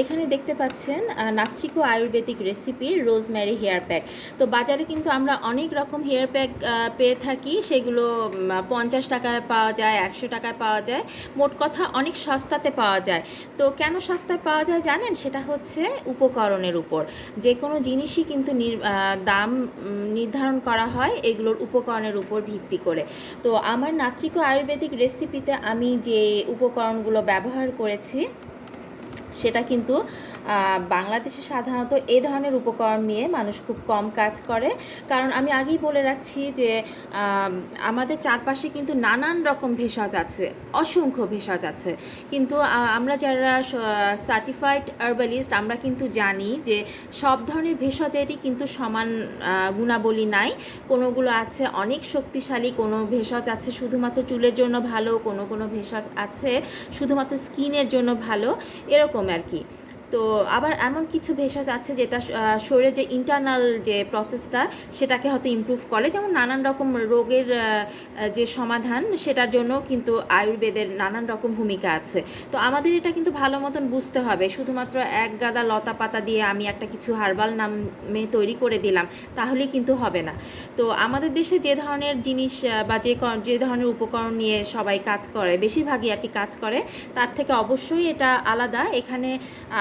এখানে দেখতে পাচ্ছেন নাত্রিকো আয়ুর্বেদিক রেসিপির রোজমেরি হেয়ার প্যাক। তো বাজারে কিন্তু আমরা অনেক রকম হেয়ার প্যাক পেয়ে থাকি, সেগুলো 50 টাকায় পাওয়া যায়, 100 টাকায় পাওয়া যায়, মোট কথা অনেক সস্তাতে পাওয়া যায়। তো কেন সস্তায় পাওয়া যায় জানেন? সেটা হচ্ছে উপকরণের উপর। যে কোনো জিনিসই কিন্তু দাম নির্ধারণ করা হয় এগুলোর উপকরণের উপর ভিত্তি করে। তো আমার নাত্রিকো আয়ুর্বেদিক রেসিপিতে আমি যে উপকরণগুলো ব্যবহার করেছি সেটা কিন্তু বাংলাদেশে সাধারণত এ ধরনের উপকরণ নিয়ে মানুষ খুব কম কাজ করে। কারণ আমি আগেই বলে রাখছি যে আমাদের চারপাশে কিন্তু নানান রকম ভেষজ আছে, অসংখ্য ভেষজ আছে। কিন্তু আমরা যারা সার্টিফাইড হার্বালিস্ট আমরা কিন্তু জানি যে সব ধরনের ভেষজেরই কিন্তু সমান গুণাবলী নাই। কোনোগুলো আছে অনেক শক্তিশালী, কোনো ভেষজ আছে শুধুমাত্র চুলের জন্য ভালো, কোনো ভেষজ আছে শুধুমাত্র স্কিনের জন্য ভালো, এরকম আর কি। তো আবার এমন কিছু ভেষজ আছে যেটা শরীরের যে ইন্টারনাল যে প্রসেসটা সেটাকে হয়তো ইমপ্রুভ করে, যেমন নানান রকম রোগের যে সমাধান সেটার জন্য কিন্তু আয়ুর্বেদের নানান রকম ভূমিকা আছে। তো আমাদের এটা কিন্তু ভালো মতন বুঝতে হবে। শুধুমাত্র এক গাদা লতা পাতা দিয়ে আমি একটা কিছু হার্বাল নামে তৈরি করে দিলাম তাহলেই কিন্তু হবে না। তো আমাদের দেশে যে ধরনের জিনিস বা যে ধরনের উপকরণ নিয়ে সবাই কাজ করে, বেশিরভাগই আর কি কাজ করে, তার থেকে অবশ্যই এটা আলাদা। এখানে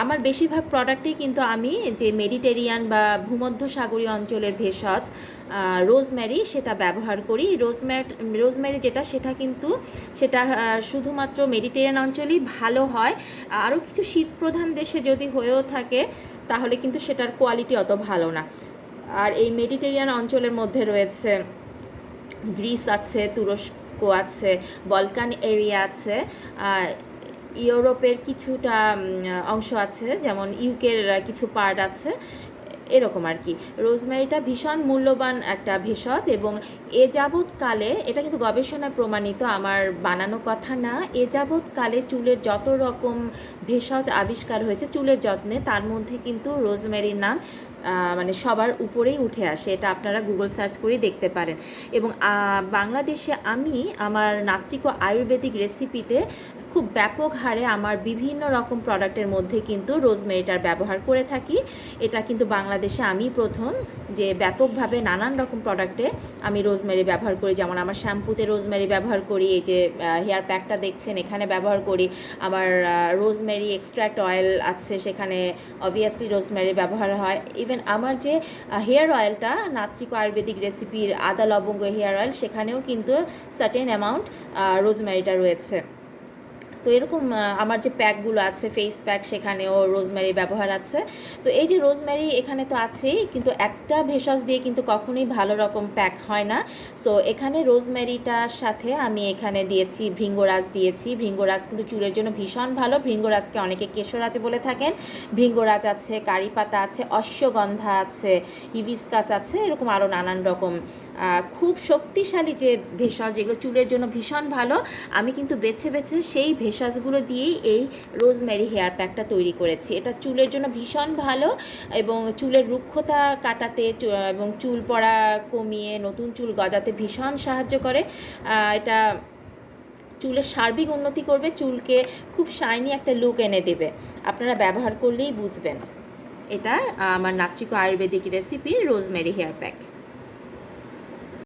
আমার বেশিরভাগ প্রোডাক্টেই কিন্তু আমি যে মেডিটেরিয়ান বা ভূমধ্যসাগরীয় অঞ্চলের ভেষজ রোজমেরি সেটা ব্যবহার করি। রোজমেরি যেটা সেটা কিন্তু সেটা শুধুমাত্র মেডিটেরিয়ান অঞ্চলেই ভালো হয়। আরও কিছু শীতপ্রধান দেশে যদি হয়েও থাকে তাহলে কিন্তু সেটার কোয়ালিটি অত ভালো না। আর এই মেডিটেরিয়ান অঞ্চলের মধ্যে রয়েছে গ্রিস আছে, তুরস্ক আছে, বলকান এরিয়া আছে, ইউরোপের কিছুটা অংশ আছে, যেমন ইউকের কিছু পার্ট আছে, এরকম আর কি। রোজমেরিটা ভীষণ মূল্যবান একটা ভেষজ এবং এ যাবৎকালে এটা কিন্তু গবেষণায় প্রমাণিত, আমার বানানো কথা না। এ যাবৎকালে চুলের যত রকম ভেষজ আবিষ্কার হয়েছে চুলের যত্নে, তার মধ্যে কিন্তু রোজমেরির নাম মানে সবার উপরেই উঠে আসে। এটা আপনারা গুগল সার্চ করেই দেখতে পারেন। এবং বাংলাদেশে আমি আমার নাত্রিকো আয়ুর্বেদিক রেসিপিতে খুব ব্যাপক হারে আমার বিভিন্ন রকম প্রোডাক্টের মধ্যে কিন্তু রোজমেরিটার ব্যবহার করে থাকি। এটা কিন্তু বাংলাদেশে আমি প্রথম যে ব্যাপকভাবে নানান রকম প্রোডাক্টে আমি রোজমেরি ব্যবহার করি। যেমন আমার শ্যাম্পুতে রোজমেরি ব্যবহার করি, এই যে হেয়ার প্যাকটা দেখছেন এখানে ব্যবহার করি। আমার রোজমেরি এক্সট্র্যাক্ট অয়েল আছে, সেখানে অবভিয়াসলি রোজমেরি ব্যবহার হয়। ইভেন আমার যে হেয়ার অয়েলটা নাত্রিকো আয়ুর্বেদিক রেসিপির আদা লবঙ্গ হেয়ার অয়েল, সেখানেও কিন্তু সার্টেন অ্যামাউন্ট রোজমেরিটা রয়েছে। তো এরকম আমার যে প্যাকগুলো আছে ফেস প্যাক, সেখানেও রোজমেরি ব্যবহার আছে। তো এই যে রোজমেরি এখানে তো আছেই, কিন্তু একটা ভেষজ দিয়ে কিন্তু কখনোই ভালো রকম প্যাক হয় না। সো এখানে রোজমেরিটার সাথে আমি এখানে দিয়েছি ভৃঙ্গরাজ দিয়েছি। ভৃঙ্গরাজ কিন্তু চুলের জন্য ভীষণ ভালো। ভৃঙ্গরাজকে অনেকে কেশরাজ বলে থাকেন। ভৃঙ্গরাজ আছে, কারি পাতা আছে, অশ্বগন্ধা আছে, হিবিস্কাস আছে, এরকম আরও নানান রকম খুব শক্তিশালী যে ভেষজ যেগুলো চুলের জন্য ভীষণ ভালো, আমি কিন্তু বেছে বেছে সেই ভেষজগুলো দিয়েই এই রোজমেরি হেয়ার প্যাকটা তৈরি করেছি। এটা চুলের জন্য ভীষণ ভালো এবং চুলের রুক্ষতা কাটাতে এবং চুল পড়া কমিয়ে নতুন চুল গজাতে ভীষণ সাহায্য করে। এটা চুলের সার্বিক উন্নতি করবে, চুলকে খুব শাইনি একটা লুক এনে দেবে। আপনারা ব্যবহার করলেই বুঝবেন। এটা আমার নাত্রিকো ayurvedic recipe rosemary hair pack.